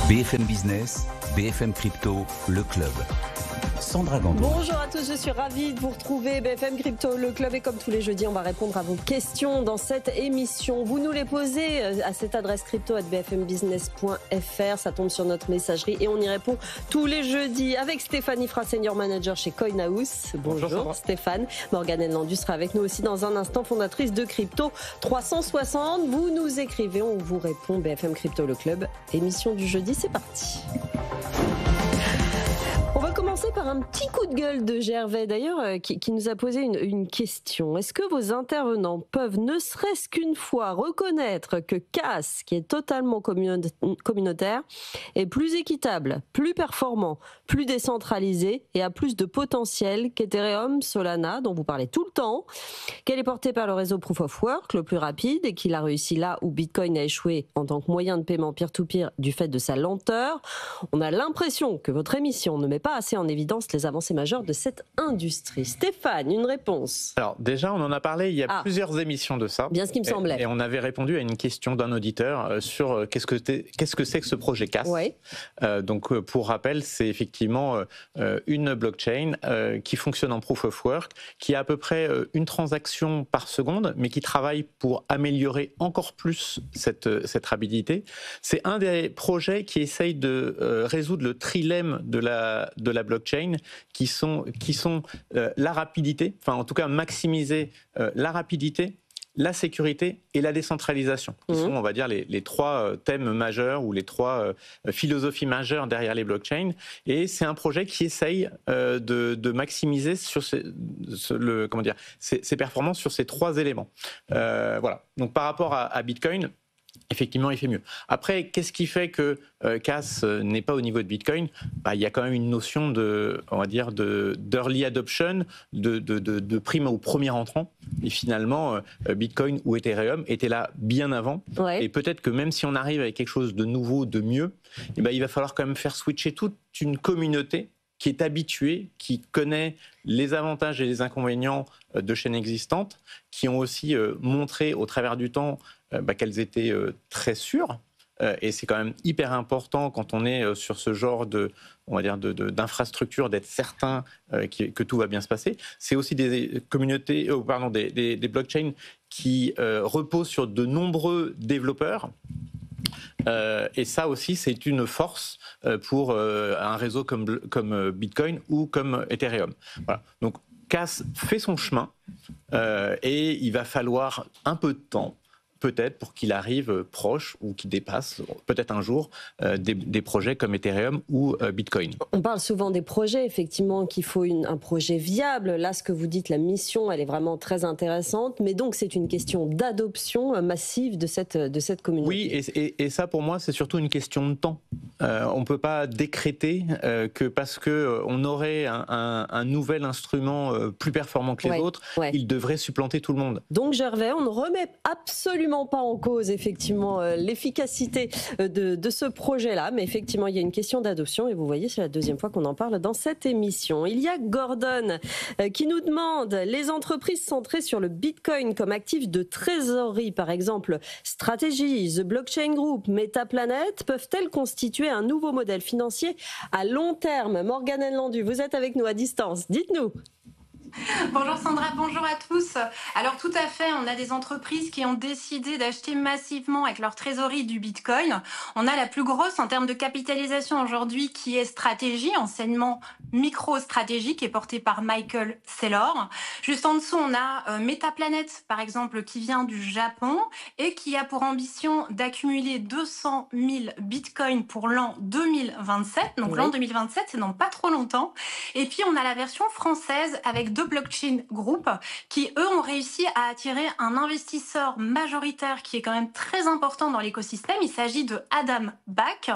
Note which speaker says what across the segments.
Speaker 1: BFM Business, BFM Crypto, le club. Sandra Gandoin.
Speaker 2: Bonjour à tous, je suis ravie de vous retrouver. BFM Crypto, le club, et comme tous les jeudis, on va répondre à vos questions dans cette émission. Vous nous les posez à cette adresse crypto@bfmbusiness.fr. Ça tombe sur notre messagerie et on y répond tous les jeudis avec Stéphanie Fra, senior manager chez Coinhouse. Bonjour Stéphane. Morgane Landus sera avec nous aussi dans un instant, fondatrice de Crypto 360. Vous nous écrivez, on vous répond. BFM Crypto, le club. Émission du jeudi, c'est parti. On va commencer par un petit coup de gueule de Gervais, d'ailleurs, qui nous a posé une question. Est-ce que vos intervenants peuvent, ne serait-ce qu'une fois, reconnaître que CAS, qui est totalement communautaire, est plus équitable, plus performant, plus décentralisé et a plus de potentiel qu'Ethereum, Solana, dont vous parlez tout le temps, qu'elle est portée par le réseau Proof of Work, le plus rapide, et qu'il a réussi là où Bitcoin a échoué en tant que moyen de paiement peer-to-peer du fait de sa lenteur? On a l'impression que votre émission ne met pas assez en évidence les avancées majeures de cette industrie. Stéphane, une réponse?
Speaker 3: Alors déjà, on en a parlé il y a plusieurs émissions de ça.
Speaker 2: Bien ce qui me semblait.
Speaker 3: Et on avait répondu à une question d'un auditeur sur qu'est-ce que c'est que ce projet CAS.
Speaker 2: Ouais.
Speaker 3: Donc pour rappel, c'est effectivement une blockchain qui fonctionne en proof of work, qui a à peu près une transaction par seconde, mais qui travaille pour améliorer encore plus cette rapidité. C'est un des projets qui essaye de résoudre le trilemme de la blockchain, qui sont la rapidité, enfin en tout cas maximiser la rapidité, la sécurité et la décentralisation, qui sont, on va dire, les trois thèmes majeurs ou les trois philosophies majeures derrière les blockchains. Et c'est un projet qui essaye de maximiser sur ses performances sur ces trois éléments. Voilà. Donc par rapport à Bitcoin, effectivement, il fait mieux. Après, qu'est-ce qui fait que CAS n'est pas au niveau de Bitcoin? Il y a quand même une notion d'early adoption, de prime au premier entrant. Et finalement, Bitcoin ou Ethereum étaient là bien avant. Ouais. Et peut-être que même si on arrive avec quelque chose de nouveau, de mieux, il va falloir quand même faire switcher toute une communauté qui est habituée, qui connaît les avantages et les inconvénients de chaînes existantes, qui ont aussi montré au travers du temps qu'elles étaient très sûres. Et c'est quand même hyper important quand on est sur ce genre d'infrastructure, d'être certain que tout va bien se passer. C'est aussi des communautés, des blockchains qui reposent sur de nombreux développeurs. Et ça aussi, c'est une force pour un réseau comme Bitcoin ou comme Ethereum. Voilà. Donc, CAS fait son chemin et il va falloir un peu de temps, peut-être, pour qu'il arrive proche ou qu'il dépasse peut-être un jour des projets comme Ethereum ou Bitcoin.
Speaker 2: On parle souvent des projets, effectivement, qu'il faut un projet viable. Là, ce que vous dites, la mission, elle est vraiment très intéressante. Mais donc, c'est une question d'adoption massive de cette communauté.
Speaker 3: Oui, et ça, pour moi, c'est surtout une question de temps. On ne peut pas décréter que parce qu'on aurait un nouvel instrument plus performant que les autres, il devrait supplanter tout le monde.
Speaker 2: Donc, Gervais, on ne remet absolument pas en cause, effectivement, l'efficacité de ce projet-là. Mais effectivement, il y a une question d'adoption. Et vous voyez, c'est la deuxième fois qu'on en parle dans cette émission. Il y a Gordon qui nous demande: les entreprises centrées sur le Bitcoin comme actif de trésorerie, par exemple Strategy, The Blockchain Group, Metaplanet, peuvent-elles constituer un nouveau modèle financier à long terme? Morgane Landus, vous êtes avec nous à distance. Dites-nous.
Speaker 4: Bonjour Sandra, bonjour à tous. Alors tout à fait, on a des entreprises qui ont décidé d'acheter massivement avec leur trésorerie du Bitcoin. On a la plus grosse en termes de capitalisation aujourd'hui qui est Strategy, enseignement micro-stratégie qui est porté par Michael Saylor. Juste en dessous, on a Metaplanet par exemple qui vient du Japon et qui a pour ambition d'accumuler 200 000 Bitcoins pour l'an 2027. Donc l'an 2027, c'est dans pas trop longtemps. Et puis on a la version française avec The Blockchain Group qui, eux, ont réussi à attirer un investisseur majoritaire qui est quand même très important dans l'écosystème. Il s'agit de Adam Back.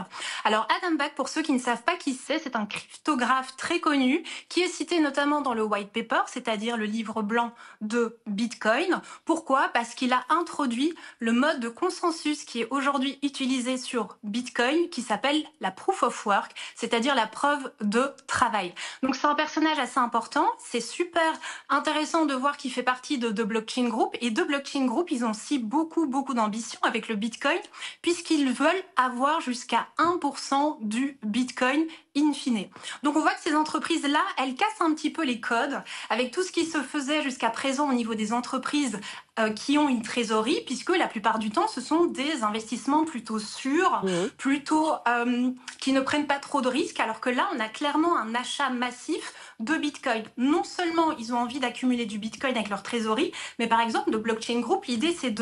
Speaker 4: Alors Adam Back, pour ceux qui ne savent pas qui c'est un cryptographe très connu qui est cité notamment dans le white paper, c'est-à-dire le livre blanc de Bitcoin. Pourquoi? Parce qu'il a introduit le mode de consensus qui est aujourd'hui utilisé sur Bitcoin, qui s'appelle la proof of work, c'est-à-dire la preuve de travail. Donc c'est un personnage assez important, c'est super super intéressant de voir qu'il fait partie de Blockchain Group. Et de Blockchain Group, ils ont aussi beaucoup d'ambition avec le Bitcoin, puisqu'ils veulent avoir jusqu'à 1% du Bitcoin in fine. Donc on voit que ces entreprises-là, elles cassent un petit peu les codes avec tout ce qui se faisait jusqu'à présent au niveau des entreprises qui ont une trésorerie, puisque la plupart du temps, ce sont des investissements plutôt sûrs, plutôt qui ne prennent pas trop de risques, alors que là, on a clairement un achat massif de Bitcoin. Non seulement ils ont envie d'accumuler du Bitcoin avec leur trésorerie, mais par exemple, de Blockchain Group, l'idée c'est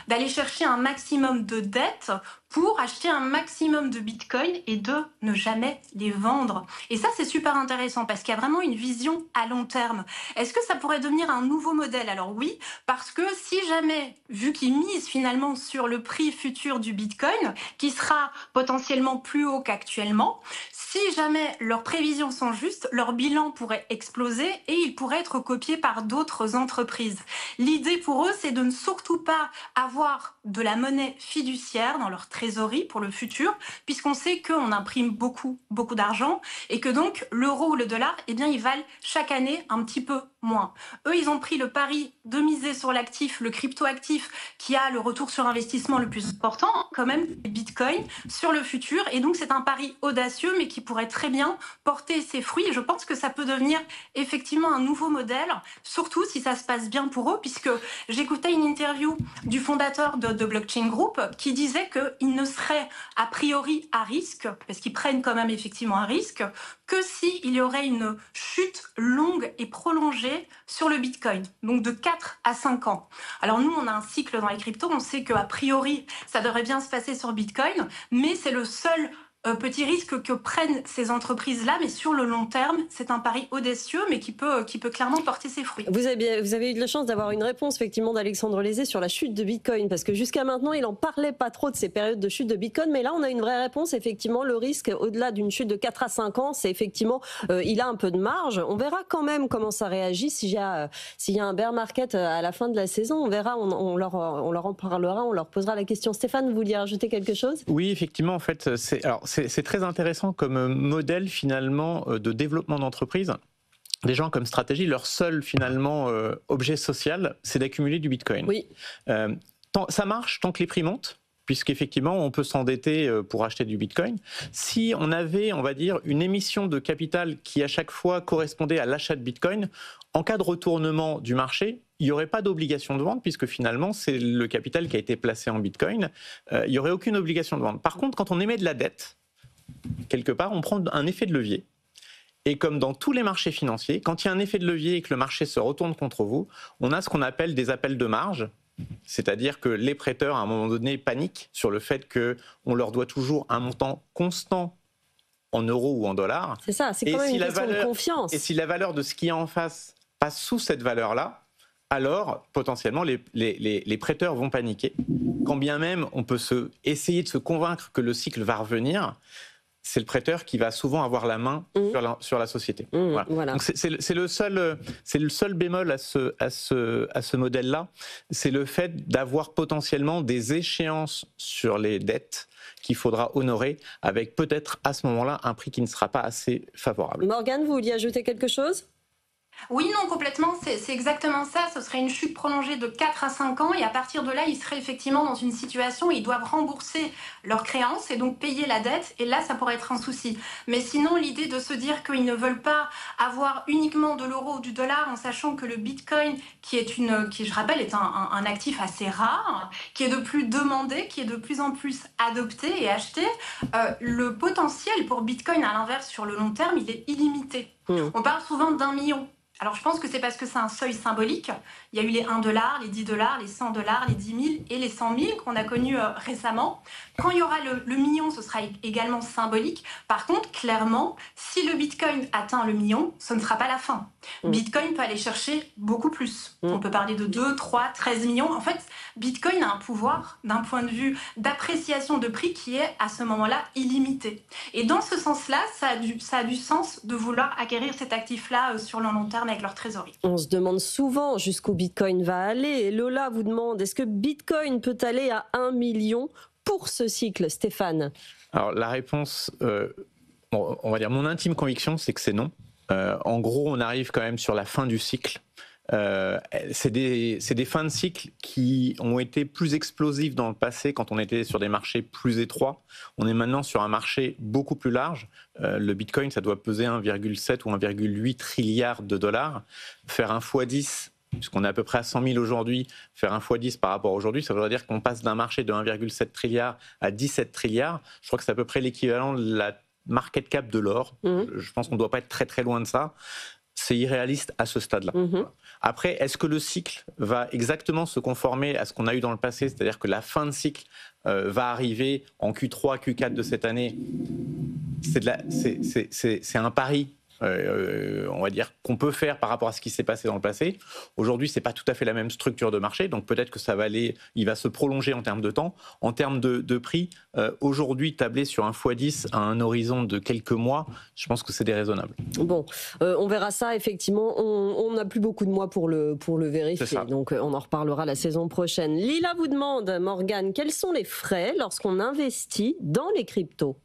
Speaker 4: d'aller chercher un maximum de dettes pour acheter un maximum de Bitcoin et de ne jamais les vendre. Et ça, c'est super intéressant parce qu'il y a vraiment une vision à long terme. Est-ce que ça pourrait devenir un nouveau modèle? Alors oui, parce que si jamais, vu qu'ils misent finalement sur le prix futur du Bitcoin, qui sera potentiellement plus haut qu'actuellement, si jamais leurs prévisions sont justes, leur bilan pourrait exploser et il pourrait être copié par d'autres entreprises. L'idée pour eux, c'est de ne surtout pas avoir de la monnaie fiduciaire dans leur trésorerie pour le futur, puisqu'on sait qu'on imprime beaucoup d'argent et que donc l'euro ou le dollar, eh bien, ils valent chaque année un petit peu moins. Eux, ils ont pris le pari de miser sur l'actif, le crypto-actif, qui a le retour sur investissement le plus important, quand même, Bitcoin, sur le futur. Et donc, c'est un pari audacieux, mais qui pourrait très bien porter ses fruits. Et je pense que ça peut devenir effectivement un nouveau modèle, surtout si ça se passe bien pour eux, puisque j'écoutais une interview du fondateur de Blockchain Group qui disait qu'ils ne seraient a priori à risque, parce qu'ils prennent quand même effectivement un risque, que s'il y aurait une chute longue et prolongée sur le Bitcoin, donc de 4 à 5 ans. Alors nous, on a un cycle dans les cryptos, on sait qu'a priori, ça devrait bien se passer sur Bitcoin, mais c'est le seul petit risque que prennent ces entreprises-là, mais sur le long terme, c'est un pari audacieux, mais qui peut clairement porter ses fruits.
Speaker 2: Vous avez eu de la chance d'avoir une réponse effectivement d'Alexandre Lézé sur la chute de Bitcoin, parce que jusqu'à maintenant, il n'en parlait pas trop de ces périodes de chute de Bitcoin, mais là, on a une vraie réponse. Effectivement, le risque, au-delà d'une chute de 4 à 5 ans, c'est effectivement, il a un peu de marge. On verra quand même comment ça réagit s'il y a un bear market à la fin de la saison. On verra, on leur en parlera, on leur posera la question. Stéphane, vous vouliez rajouter quelque chose?
Speaker 3: Oui, effectivement, en fait, c'est très intéressant comme modèle finalement de développement d'entreprise. Des gens comme stratégie, leur seul finalement objet social, c'est d'accumuler du Bitcoin.
Speaker 2: Oui.
Speaker 3: Ça marche tant que les prix montent, puisqu'effectivement on peut s'endetter pour acheter du Bitcoin. Si on avait, on va dire, une émission de capital qui à chaque fois correspondait à l'achat de Bitcoin, en cas de retournement du marché, il n'y aurait pas d'obligation de vente, puisque finalement c'est le capital qui a été placé en Bitcoin. Il n'y aurait aucune obligation de vente. Par contre, quand on émet de la dette, quelque part, on prend un effet de levier. Et comme dans tous les marchés financiers, quand il y a un effet de levier et que le marché se retourne contre vous, on a ce qu'on appelle des appels de marge, c'est-à-dire que les prêteurs, à un moment donné, paniquent sur le fait qu'on leur doit toujours un montant constant en euros ou en dollars.
Speaker 2: C'est ça, c'est quand même une question de confiance.
Speaker 3: Et si la valeur de ce qu'il y a en face passe sous cette valeur-là, alors potentiellement les prêteurs vont paniquer. Quand bien même on peut essayer de se convaincre que le cycle va revenir, c'est le prêteur qui va souvent avoir la main sur la société. Voilà. Donc c'est le seul bémol à ce modèle-là, c'est le fait d'avoir potentiellement des échéances sur les dettes qu'il faudra honorer avec peut-être à ce moment-là un prix qui ne sera pas assez favorable.
Speaker 2: Morgane, vous vouliez ajouter quelque chose ?
Speaker 4: Oui, non, complètement, c'est exactement ça. Ce serait une chute prolongée de 4 à 5 ans et à partir de là, ils seraient effectivement dans une situation où ils doivent rembourser leurs créances et donc payer la dette et là, ça pourrait être un souci. Mais sinon, l'idée de se dire qu'ils ne veulent pas avoir uniquement de l'euro ou du dollar en sachant que le Bitcoin, qui je rappelle, est un actif assez rare, qui est de plus demandé, qui est de plus en plus adopté et acheté, le potentiel pour Bitcoin, à l'inverse, sur le long terme, il est illimité. On parle souvent d'1 million. Alors, je pense que c'est parce que c'est un seuil symbolique. Il y a eu les $1, les $10, les $100, les 10 000 et les 100 000 qu'on a connus récemment. Quand il y aura le million, ce sera également symbolique. Par contre, clairement, si le Bitcoin atteint le million, ce ne sera pas la fin. Bitcoin peut aller chercher beaucoup plus. On peut parler de 2, 3, 13 millions. En fait, Bitcoin a un pouvoir, d'un point de vue d'appréciation de prix, qui est à ce moment-là illimité. Et dans ce sens-là, ça a du sens de vouloir acquérir cet actif-là sur le long terme avec leur trésorerie.
Speaker 2: On se demande souvent jusqu'où Bitcoin va aller. Et Lola vous demande, est-ce que Bitcoin peut aller à 1 million pour ce cycle, Stéphane ?
Speaker 3: Alors la réponse, on va dire mon intime conviction, c'est que c'est non. En gros, on arrive quand même sur la fin du cycle. C'est des fins de cycle qui ont été plus explosives dans le passé quand on était sur des marchés plus étroits. On est maintenant sur un marché beaucoup plus large. Le Bitcoin, ça doit peser 1,7 ou 1,8 trilliard de dollars. Faire un x10, puisqu'on est à peu près à 100 000 aujourd'hui, faire un x10 par rapport à aujourd'hui, ça voudrait dire qu'on passe d'un marché de 1,7 trilliard à 17 trilliards. Je crois que c'est à peu près l'équivalent de la market cap de l'or. Je pense qu'on ne doit pas être très très loin de ça. C'est irréaliste à ce stade-là. Après, est-ce que le cycle va exactement se conformer à ce qu'on a eu dans le passé, c'est-à-dire que la fin de cycle va arriver en Q3, Q4 de cette année? C'est un pari. On va dire, qu'on peut faire par rapport à ce qui s'est passé dans le passé. Aujourd'hui, ce n'est pas tout à fait la même structure de marché, donc peut-être que il va se prolonger en termes de temps. En termes de prix, aujourd'hui, tabler sur un x10 à un horizon de quelques mois, je pense que c'est déraisonnable.
Speaker 2: Bon, on verra ça, effectivement. On n'a plus beaucoup de mois pour le vérifier, donc on en reparlera la saison prochaine. Lila vous demande, Morgane, quels sont les frais lorsqu'on investit dans les cryptos ?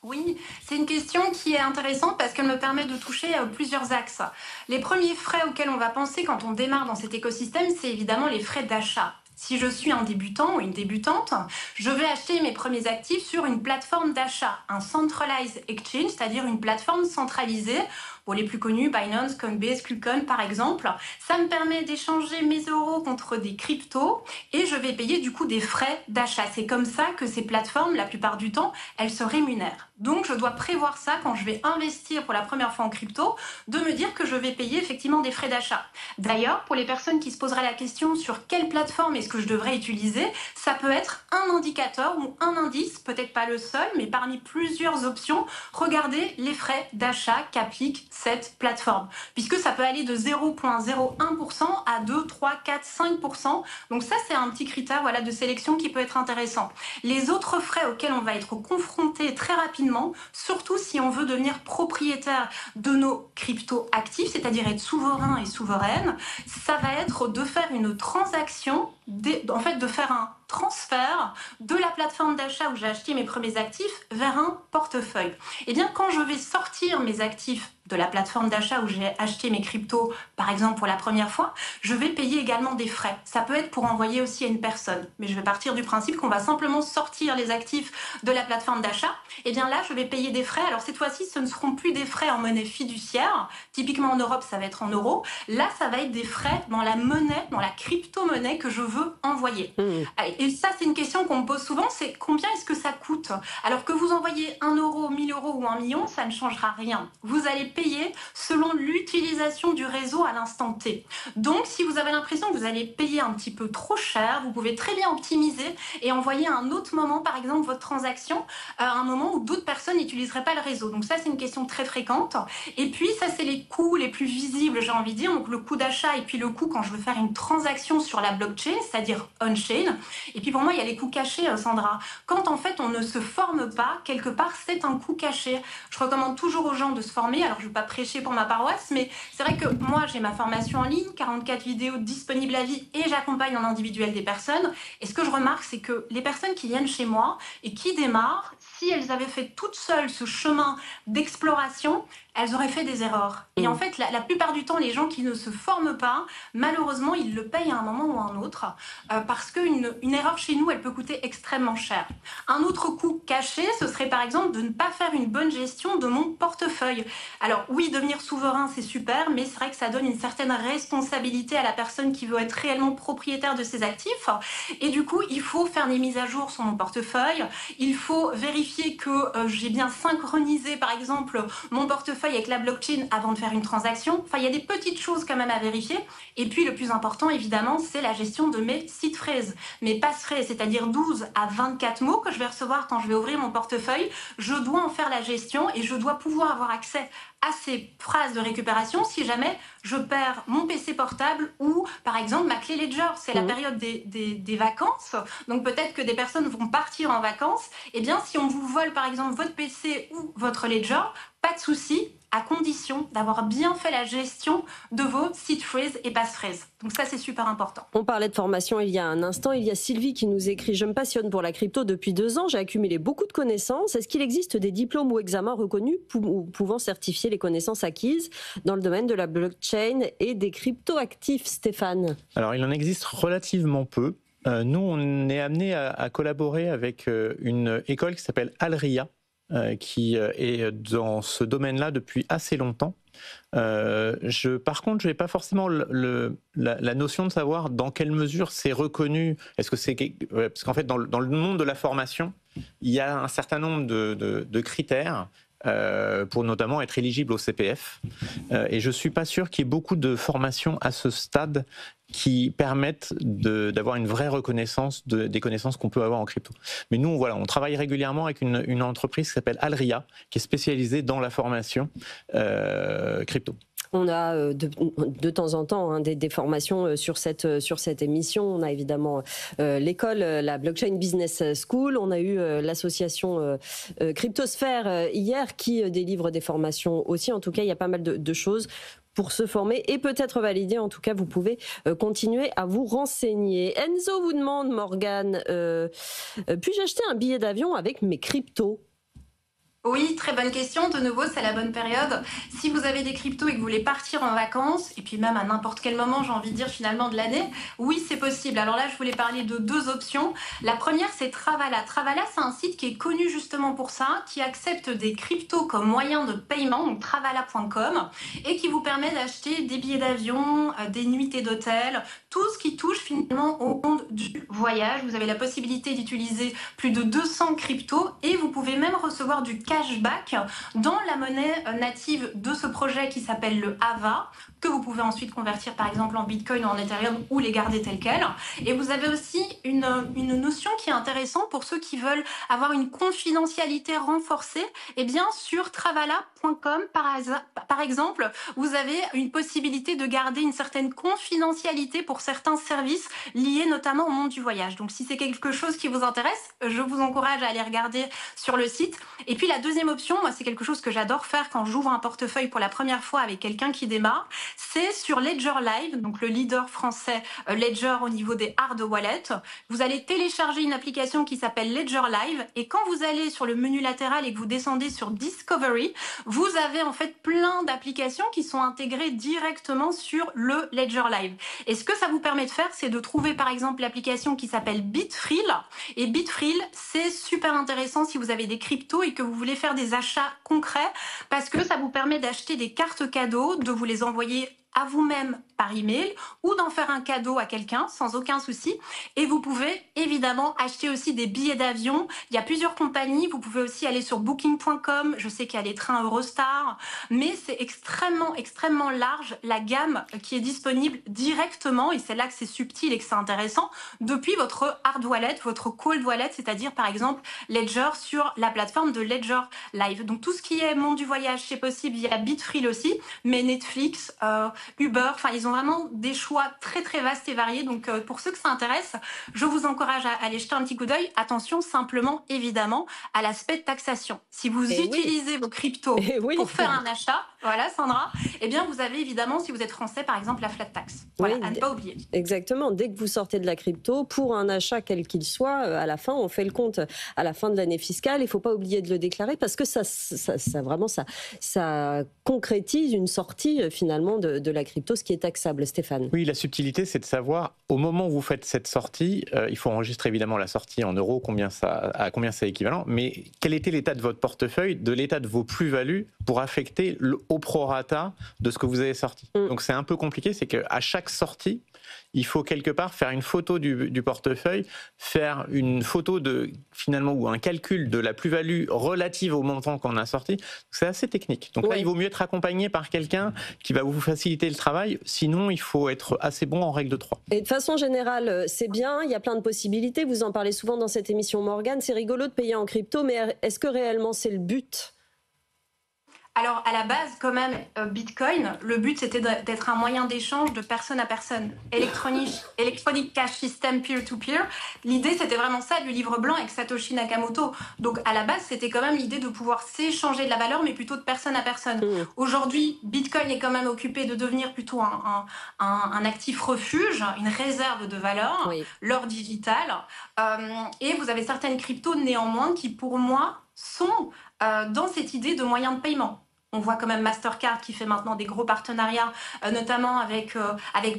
Speaker 4: Oui, c'est une question qui est intéressante parce qu'elle me permet de toucher plusieurs axes. Les premiers frais auxquels on va penser quand on démarre dans cet écosystème, c'est évidemment les frais d'achat. Si je suis un débutant ou une débutante, je vais acheter mes premiers actifs sur une plateforme d'achat, un centralized exchange, c'est-à-dire une plateforme centralisée. Pour les plus connus, Binance, Coinbase, KuCoin par exemple. Ça me permet d'échanger mes euros contre des cryptos et je vais payer du coup des frais d'achat. C'est comme ça que ces plateformes, la plupart du temps, elles se rémunèrent. Donc je dois prévoir ça quand je vais investir pour la première fois en crypto, de me dire que je vais payer effectivement des frais d'achat. D'ailleurs, pour les personnes qui se poseraient la question sur quelle plateforme est-ce que je devrais utiliser, ça peut être un indicateur ou un indice, peut-être pas le seul, mais parmi plusieurs options, regardez les frais d'achat qu'applique cette plateforme, puisque ça peut aller de 0,01% à 2, 3, 4, 5%. Donc ça, c'est un petit critère de sélection qui peut être intéressant. Les autres frais auxquels on va être confronté très rapidement, surtout si on veut devenir propriétaire de nos cryptos actifs, c'est-à-dire être souverain et souveraine, ça va être de faire une transaction, de faire un transfert de la plateforme d'achat où j'ai acheté mes premiers actifs vers un portefeuille. Et bien, quand je vais sortir mes actifs de la plateforme d'achat où j'ai acheté mes cryptos, par exemple pour la première fois, je vais payer également des frais. Ça peut être pour envoyer aussi à une personne, mais je vais partir du principe qu'on va simplement sortir les actifs de la plateforme d'achat. Et bien là, je vais payer des frais. Alors cette fois-ci, ce ne seront plus des frais en monnaie fiduciaire. Typiquement en Europe, ça va être en euros. Là, ça va être des frais dans la monnaie, dans la crypto-monnaie que je veux envoyer. Et ça, c'est une question qu'on me pose souvent, c'est combien est-ce que ça coûte? Alors que vous envoyez 1 euro, 1000 euros ou 1 million, ça ne changera rien. Vous allez payer selon l'utilisation du réseau à l'instant T. Donc, si vous avez l'impression que vous allez payer un petit peu trop cher, vous pouvez très bien optimiser et envoyer à un autre moment, par exemple, votre transaction, à un moment où d'autres personnes n'utiliseraient pas le réseau. Donc ça, c'est une question très fréquente. Et puis, ça, c'est les coûts les plus visibles, j'ai envie de dire. Donc, le coût d'achat et puis le coût quand je veux faire une transaction sur la blockchain, c'est-à-dire on-chain. Et puis, pour moi, il y a les coûts cachés, Sandra. Quand, en fait, on ne se forme pas, quelque part, c'est un coût caché. Je recommande toujours aux gens de se former. Alors, je ne veux pas prêcher pour ma paroisse, mais c'est vrai que moi, j'ai ma formation en ligne, 44 vidéos disponibles à vie et j'accompagne en individuel des personnes. Et ce que je remarque, c'est que les personnes qui viennent chez moi et qui démarrent, si elles avaient fait toutes seules ce chemin d'exploration, elles auraient fait des erreurs. Et en fait, la plupart du temps, les gens qui ne se forment pas, malheureusement, ils le payent à un moment ou à un autre, parce qu'une erreur chez nous, elle peut coûter extrêmement cher. Un autre coût caché, ce serait par exemple de ne pas faire une bonne gestion de mon portefeuille. Alors oui, devenir souverain, c'est super, mais c'est vrai que ça donne une certaine responsabilité à la personne qui veut être réellement propriétaire de ses actifs. Et du coup, il faut faire des mises à jour sur mon portefeuille. Il faut vérifier que j'ai bien synchronisé, par exemple, mon portefeuille avec la blockchain avant de faire une transaction. Enfin, il y a des petites choses quand même à vérifier. Et puis, le plus important, évidemment, c'est la gestion de mes seed phrases, mes passphrase, c'est-à-dire 12 à 24 mots que je vais recevoir quand je vais ouvrir mon portefeuille. Je dois en faire la gestion et je dois pouvoir avoir accès à ces phrases de récupération si jamais je perds mon PC portable ou, par exemple, ma clé Ledger. C'est la période des vacances. Donc, peut-être que des personnes vont partir en vacances. Eh bien, si on vous vole, par exemple, votre PC ou votre Ledger, pas de souci, à condition d'avoir bien fait la gestion de vos seed phrases et passphrases. Donc ça, c'est super important.
Speaker 2: On parlait de formation il y a un instant. Il y a Sylvie qui nous écrit « Je me passionne pour la crypto depuis 2 ans. J'ai accumulé beaucoup de connaissances. Est-ce qu'il existe des diplômes ou examens reconnus pouvant certifier les connaissances acquises dans le domaine de la blockchain et des crypto-actifs ?» Stéphane.
Speaker 3: Alors, il en existe relativement peu. Nous, on est amené à collaborer avec une école qui s'appelle Alria, qui est dans ce domaine-là depuis assez longtemps. Par contre, je n'ai pas forcément la notion de savoir dans quelle mesure c'est reconnu. Est-ce que c'est parce qu'en fait, dans le monde de la formation, il y a un certain nombre de critères pour notamment être éligible au CPF. Et je ne suis pas sûr qu'il y ait beaucoup de formations à ce stade qui permettent d'avoir une vraie reconnaissance des connaissances qu'on peut avoir en crypto. Mais nous, voilà, on travaille régulièrement avec une entreprise qui s'appelle Alria, qui est spécialisée dans la formation crypto.
Speaker 2: On a de temps en temps des formations sur cette émission. On a évidemment l'école, la Blockchain Business School. On a eu l'association Cryptosphère hier qui délivre des formations aussi. En tout cas, il y a pas mal de choses pour se former et peut-être valider. En tout cas, vous pouvez continuer à vous renseigner. Enzo vous demande, Morgane, puis-je acheter un billet d'avion avec mes cryptos ?
Speaker 4: Oui, très bonne question. De nouveau, c'est la bonne période. Si vous avez des cryptos et que vous voulez partir en vacances, et puis même à n'importe quel moment, j'ai envie de dire finalement de l'année, oui, c'est possible. Alors là, je voulais parler de 2 options. La première, c'est Travala. Travala, c'est un site qui est connu justement pour ça, qui accepte des cryptos comme moyen de paiement, donc travala.com, et qui vous permet d'acheter des billets d'avion, des nuitées d'hôtel, tout ce qui touche finalement au monde du voyage. Vous avez la possibilité d'utiliser plus de 200 cryptos et vous pouvez même recevoir du cashback dans la monnaie native de ce projet qui s'appelle le AVA, que vous pouvez ensuite convertir par exemple en Bitcoin ou en Ethereum ou les garder tels quels. Et vous avez aussi une notion qui est intéressante pour ceux qui veulent avoir une confidentialité renforcée. Eh bien, sur travala.com, par exemple, vous avez une possibilité de garder une certaine confidentialité pour certains services liés notamment au monde du voyage. Donc, si c'est quelque chose qui vous intéresse, je vous encourage à aller regarder sur le site. Et puis, la deuxième option, moi, c'est quelque chose que j'adore faire quand j'ouvre un portefeuille pour la première fois avec quelqu'un qui démarre, c'est sur Ledger Live, donc le leader français Ledger au niveau des hard wallets. Vous allez télécharger une application qui s'appelle Ledger Live et quand vous allez sur le menu latéral et que vous descendez sur Discovery, vous avez en fait plein d'applications qui sont intégrées directement sur le Ledger Live. Et ce que ça vous permet de faire, c'est de trouver par exemple l'application qui s'appelle Bitfrill. Et Bitfrill, c'est super intéressant si vous avez des cryptos et que vous voulez faire des achats concrets parce que ça vous permet d'acheter des cartes cadeaux, de vous les envoyer à vous-même par email ou d'en faire un cadeau à quelqu'un sans aucun souci. Et vous pouvez évidemment acheter aussi des billets d'avion. Il y a plusieurs compagnies. Vous pouvez aussi aller sur booking.com. Je sais qu'il y a les trains Eurostar, mais c'est extrêmement large la gamme qui est disponible directement, et c'est là que c'est subtil et que c'est intéressant, depuis votre hard wallet, votre cold wallet, c'est-à-dire par exemple Ledger sur la plateforme de Ledger Live. Donc tout ce qui est monde du voyage, c'est possible via Bitfrill aussi, mais Netflix, Uber, enfin ils ont vraiment des choix très vastes et variés. Donc pour ceux que ça intéresse, je vous encourage à aller jeter un petit coup d'œil. Attention simplement évidemment à l'aspect de taxation. Si vous utilisez vos cryptos pour faire un achat, voilà Sandra, eh bien vous avez évidemment, si vous êtes français par exemple, la flat tax. Voilà, à ne pas oublier.
Speaker 2: Exactement, dès que vous sortez de la crypto, pour un achat quel qu'il soit, à la fin on fait le compte à la fin de l'année fiscale. Il ne faut pas oublier de le déclarer parce que ça concrétise une sortie finalement de la crypto, ce qui est taxable. Stéphane.
Speaker 3: Oui, la subtilité, c'est de savoir, au moment où vous faites cette sortie, il faut enregistrer évidemment la sortie en euros, à combien c'est équivalent, mais quel était l'état de votre portefeuille, de l'état de vos plus-values pour affecter au prorata de ce que vous avez sorti. Donc c'est un peu compliqué, c'est qu'à chaque sortie, il faut quelque part faire une photo du portefeuille, faire une photo finalement ou un calcul de la plus-value relative au montant qu'on a sorti. C'est assez technique. Donc là, il vaut mieux être accompagné par quelqu'un qui va vous faciliter le travail. Sinon, il faut être assez bon en règle de 3.
Speaker 2: Et de façon générale, c'est bien, il y a plein de possibilités. Vous en parlez souvent dans cette émission, Morgane. C'est rigolo de payer en crypto, mais est-ce que réellement c'est le but ?
Speaker 4: Alors, à la base, quand même, Bitcoin, le but, c'était d'être un moyen d'échange de personne à personne. Electronic Cash System peer-to-peer. L'idée, c'était vraiment ça du livre blanc avec Satoshi Nakamoto. Donc, à la base, c'était quand même l'idée de pouvoir s'échanger de la valeur, mais plutôt de personne à personne. Aujourd'hui, Bitcoin est quand même occupé de devenir plutôt un actif refuge, une réserve de valeur, l'or digital. Et vous avez certaines cryptos, néanmoins, qui, pour moi, sont dans cette idée de moyen de paiement. On voit quand même Mastercard qui fait maintenant des gros partenariats, notamment avec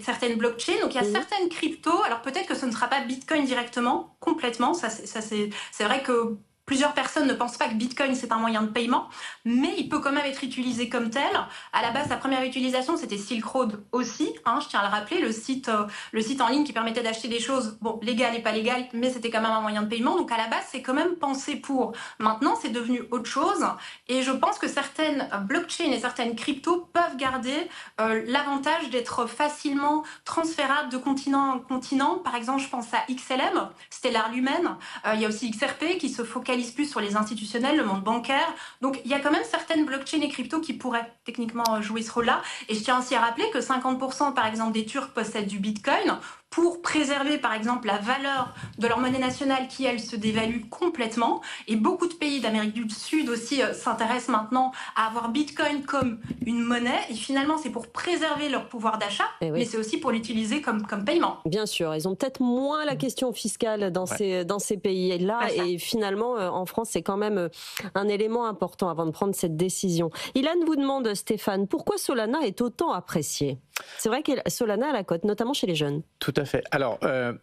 Speaker 4: certaines blockchains. Donc il y a certaines cryptos. Alors peut-être que ce ne sera pas Bitcoin directement, complètement. C'est vrai que plusieurs personnes ne pensent pas que Bitcoin c'est un moyen de paiement, mais il peut quand même être utilisé comme tel. À la base, sa première utilisation, c'était Silk Road aussi. Je tiens à le rappeler, le site en ligne qui permettait d'acheter des choses, bon, légales et pas légales, mais c'était quand même un moyen de paiement. Donc à la base, c'est quand même pensé pour. Maintenant, c'est devenu autre chose. Et je pense que certaines blockchains et certaines cryptos peuvent garder l'avantage d'être facilement transférables de continent en continent. Par exemple, je pense à XLM, Stellar Lumen. Il y a aussi XRP qui se focalise plus sur les institutionnels, le monde bancaire. Donc, il y a quand même certaines blockchains et cryptos qui pourraient techniquement jouer ce rôle-là. Et je tiens aussi à rappeler que 50%, par exemple, des Turcs possèdent du Bitcoin pour préserver, par exemple, la valeur de leur monnaie nationale qui, elle, se dévalue complètement. Et beaucoup de pays d'Amérique du Sud aussi s'intéressent maintenant à avoir Bitcoin comme une monnaie. Et finalement, c'est pour préserver leur pouvoir d'achat, mais c'est aussi pour l'utiliser comme paiement.
Speaker 2: Bien sûr, ils ont peut-être moins la question fiscale dans ces pays-là. Et finalement, en France, c'est quand même un élément important avant de prendre cette décision. Ilan vous demande, Stéphane, pourquoi Solana est autant apprécié ? C'est vrai que Solana a la cote, notamment chez les jeunes.
Speaker 3: Tout à fait. Alors,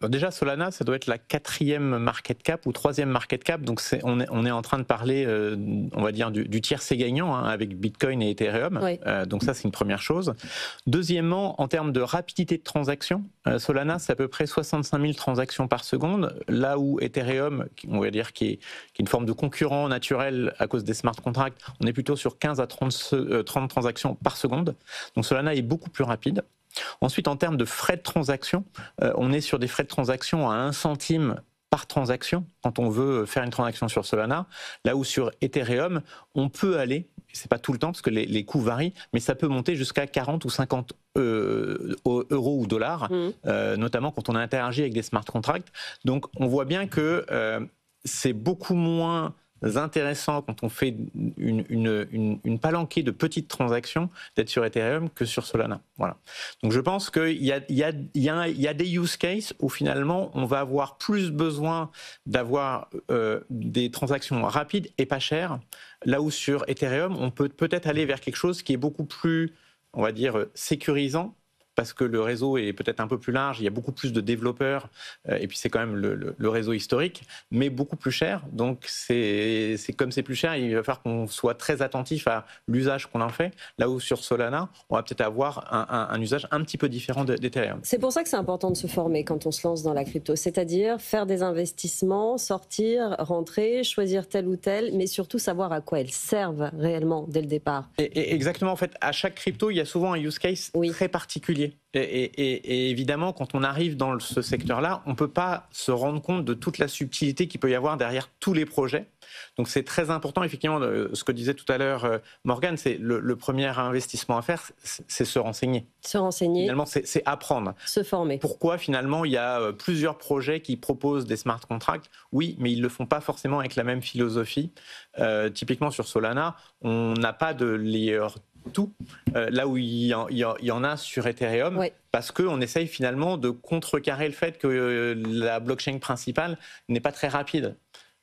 Speaker 3: déjà, Solana, ça doit être la 4e market cap ou 3e market cap. Donc, on est en train de parler, on va dire, du tiercé gagnant avec Bitcoin et Ethereum. Donc, ça, c'est une première chose. Deuxièmement, en termes de rapidité de transaction, Solana, c'est à peu près 65 000 transactions par seconde. Là où Ethereum, on va dire, qui est une forme de concurrent naturel à cause des smart contracts, on est plutôt sur 15 à 30 transactions par seconde. Donc, Solana est beaucoup plus rapide. Ensuite, en termes de frais de transaction, on est sur des frais de transaction à 1 centime par transaction quand on veut faire une transaction sur Solana, là où sur Ethereum, on peut aller, c'est pas tout le temps parce que les coûts varient, mais ça peut monter jusqu'à 40 ou 50 euros ou dollars, notamment quand on a interagi avec des smart contracts. Donc on voit bien que c'est beaucoup moins intéressant quand on fait une palanquée de petites transactions d'être sur Ethereum que sur Solana. Voilà. Donc je pense qu'il y a des use cases où finalement on va avoir plus besoin d'avoir des transactions rapides et pas chères, là où sur Ethereum on peut peut-être aller vers quelque chose qui est beaucoup plus, on va dire, sécurisant, parce que le réseau est peut-être un peu plus large, il y a beaucoup plus de développeurs, et puis c'est quand même le réseau historique, mais beaucoup plus cher. Donc comme c'est plus cher, il va falloir qu'on soit très attentif à l'usage qu'on en fait. Là où sur Solana, on va peut-être avoir un usage un petit peu différent d'Ethereum.
Speaker 2: C'est pour ça que c'est important de se former quand on se lance dans la crypto, c'est-à-dire faire des investissements, sortir, rentrer, choisir tel ou tel, mais surtout savoir à quoi elles servent réellement dès le départ.
Speaker 3: Et exactement, en fait, à chaque crypto, il y a souvent un use case très particulier. Et évidemment, quand on arrive dans ce secteur-là, on ne peut pas se rendre compte de toute la subtilité qu'il peut y avoir derrière tous les projets. Donc c'est très important, effectivement, ce que disait tout à l'heure Morgane, c'est le premier investissement à faire, c'est se renseigner.
Speaker 2: Se renseigner.
Speaker 3: Finalement, c'est apprendre.
Speaker 2: Se former.
Speaker 3: Pourquoi, finalement, il y a plusieurs projets qui proposent des smart contracts? Oui, mais ils ne le font pas forcément avec la même philosophie. Typiquement, sur Solana, on n'a pas de layer tout, là où il y en a sur Ethereum, parce qu'on essaye finalement de contrecarrer le fait que la blockchain principale n'est pas très rapide.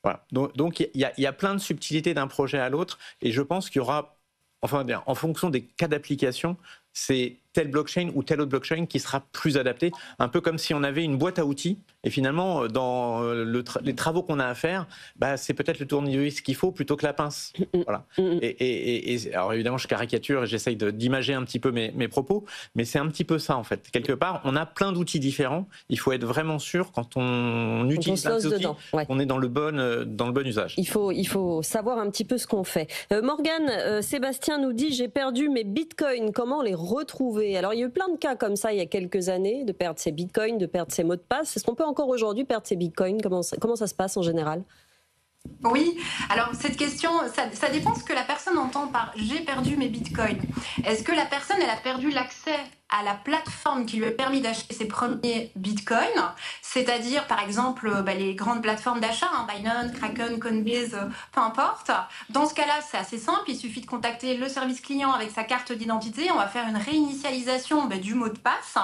Speaker 3: Voilà. Donc il y a plein de subtilités d'un projet à l'autre, et je pense qu'il y aura, enfin bien, en fonction des cas d'application, c'est telle blockchain ou telle autre blockchain qui sera plus adaptée, un peu comme si on avait une boîte à outils, et finalement, dans les travaux qu'on a à faire, c'est peut-être le tournevis qu'il faut plutôt que la pince. Voilà. Et alors évidemment, je caricature et j'essaye d'imager un petit peu mes propos, mais c'est un petit peu ça en fait. Quelque part, on a plein d'outils différents, il faut être vraiment sûr quand on utilise un outil, on est dans le bon usage.
Speaker 2: Il faut savoir un petit peu ce qu'on fait. Morgane, Sébastien nous dit, j'ai perdu mes bitcoins, comment les retrouver? Alors il y a eu plein de cas comme ça il y a quelques années, de perdre ses bitcoins, de perdre ses mots de passe. Est-ce qu'on peut encore aujourd'hui perdre ses bitcoins? Comment ça se passe en général?
Speaker 4: Oui, alors cette question, ça dépend ce que la personne entend par « j'ai perdu mes bitcoins ». Est-ce que la personne, elle a perdu l'accès à la plateforme qui lui a permis d'acheter ses premiers bitcoins, c'est-à-dire par exemple les grandes plateformes d'achat, Binance, Kraken, Coinbase, peu importe. Dans ce cas-là, c'est assez simple, il suffit de contacter le service client avec sa carte d'identité, on va faire une réinitialisation du mot de passe.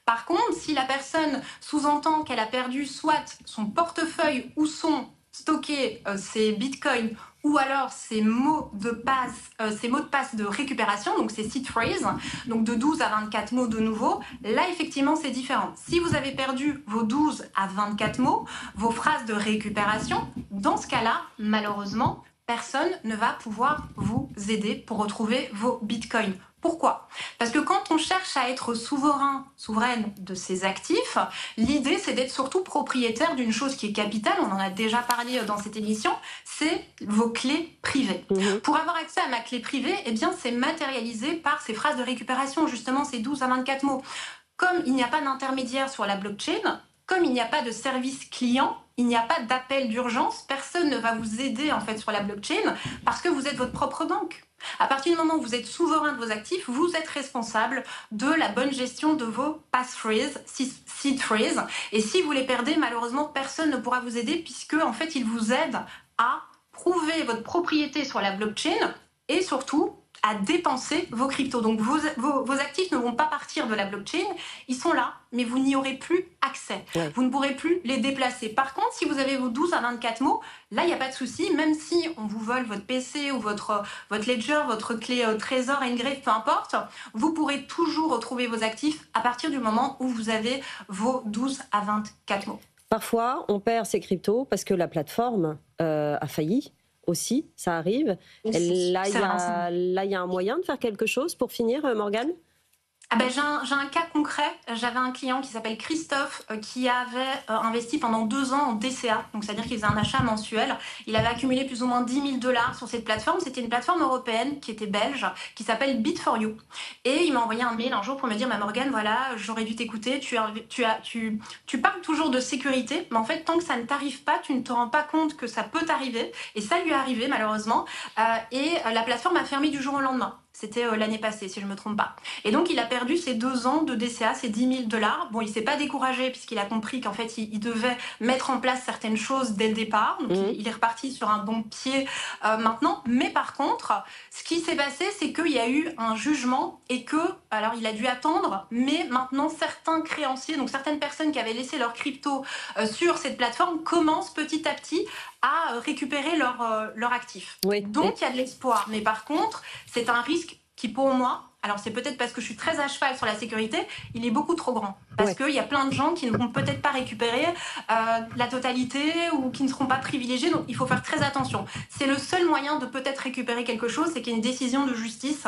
Speaker 4: Par contre, si la personne sous-entend qu'elle a perdu soit son portefeuille ou son stocker ses bitcoins ou alors ces mots de passe de récupération, donc ces seed phrase, donc de 12 à 24 mots de nouveau, là effectivement c'est différent. Si vous avez perdu vos 12 à 24 mots, vos phrases de récupération, dans ce cas-là, malheureusement, personne ne va pouvoir vous aider pour retrouver vos bitcoins. Pourquoi ? Parce que quand on cherche à être souveraine de ses actifs, l'idée c'est d'être surtout propriétaire d'une chose qui est capitale, on en a déjà parlé dans cette émission, c'est vos clés privées. Pour avoir accès à ma clé privée, c'est matérialisé par ces phrases de récupération, justement ces 12 à 24 mots. Comme il n'y a pas d'intermédiaire sur la blockchain, comme il n'y a pas de service client, il n'y a pas d'appel d'urgence, personne ne va vous aider en fait sur la blockchain parce que vous êtes votre propre banque. À partir du moment où vous êtes souverain de vos actifs, vous êtes responsable de la bonne gestion de vos passphrases, seed phrases. Et si vous les perdez, malheureusement, personne ne pourra vous aider puisque en fait, ils vous aident à prouver votre propriété sur la blockchain et surtout à dépenser vos cryptos. Donc vos actifs ne vont pas partir de la blockchain, ils sont là, mais vous n'y aurez plus accès. Ouais. Vous ne pourrez plus les déplacer. Par contre, si vous avez vos 12 à 24 mots, là, il n'y a pas de souci, même si on vous vole votre PC ou votre ledger, votre clé trésor, engrave, peu importe, vous pourrez toujours retrouver vos actifs à partir du moment où vous avez vos 12 à 24 mots.
Speaker 2: Parfois, on perd ses cryptos parce que la plateforme a failli. Aussi, ça arrive. Là, il y a un moyen de faire quelque chose pour finir, Morgane ?
Speaker 4: J'ai un cas concret. J'avais un client qui s'appelle Christophe qui avait investi pendant 2 ans en DCA, donc c'est-à-dire qu'il faisait un achat mensuel. Il avait accumulé plus ou moins $10 000 sur cette plateforme. C'était une plateforme européenne qui était belge, qui s'appelle Bit4You. Et il m'a envoyé un mail un jour pour me dire Morgane, voilà, j'aurais dû t'écouter. Tu parles toujours de sécurité, mais en fait, tant que ça ne t'arrive pas, tu ne te rends pas compte que ça peut t'arriver. Et ça lui est arrivé malheureusement. Et la plateforme a fermé du jour au lendemain. C'était l'année passée, si je ne me trompe pas. Et donc, il a perdu ses 2 ans de DCA, ses $10 000. Bon, il ne s'est pas découragé puisqu'il a compris qu'en fait, il devait mettre en place certaines choses dès le départ. Donc, il est reparti sur un bon pied maintenant. Mais par contre, ce qui s'est passé, c'est qu'il y a eu un jugement et que, alors, il a dû attendre, mais maintenant, certains créanciers, donc certaines personnes qui avaient laissé leur crypto sur cette plateforme, commencent petit à petit à récupérer leur actif. Oui. Donc, il y a de l'espoir. Mais par contre, c'est un risque qui, pour moi, alors c'est peut-être parce que je suis très à cheval sur la sécurité, il est beaucoup trop grand. Parce qu'il y a plein de gens qui ne vont peut-être pas récupérer la totalité ou qui ne seront pas privilégiés. Donc, il faut faire très attention. C'est le seul moyen de peut-être récupérer quelque chose, c'est qu'il y ait une décision de justice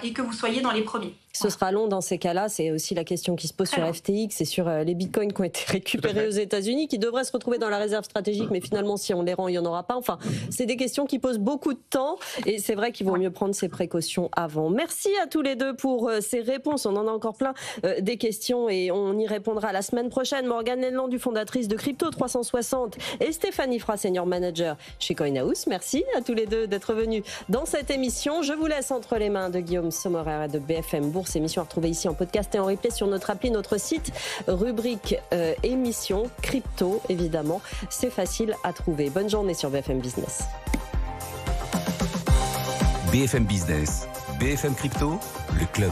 Speaker 4: et que vous soyez dans les premiers.
Speaker 2: Ce sera long dans ces cas-là. C'est aussi la question qui se pose sur FTX et sur les bitcoins qui ont été récupérés aux États-Unis, qui devraient se retrouver dans la réserve stratégique, mais finalement, si on les rend, il n'y en aura pas. Enfin, c'est des questions qui posent beaucoup de temps et c'est vrai qu'il vaut mieux prendre ses précautions avant. Merci à tous les deux pour ces réponses. On en a encore plein des questions et on y répondra la semaine prochaine. Morgane Lenlandu, fondatrice de Crypto 360 et Stéphanie Fra, senior manager chez CoinHouse. Merci à tous les deux d'être venus dans cette émission. Je vous laisse entre les mains de Guillaume Sommerer et de BFM Bourse. Émission à retrouver ici en podcast et en replay sur notre appli, notre site, rubrique émission crypto, évidemment. C'est facile à trouver. Bonne journée sur BFM Business.
Speaker 1: BFM Business, BFM Crypto, le club.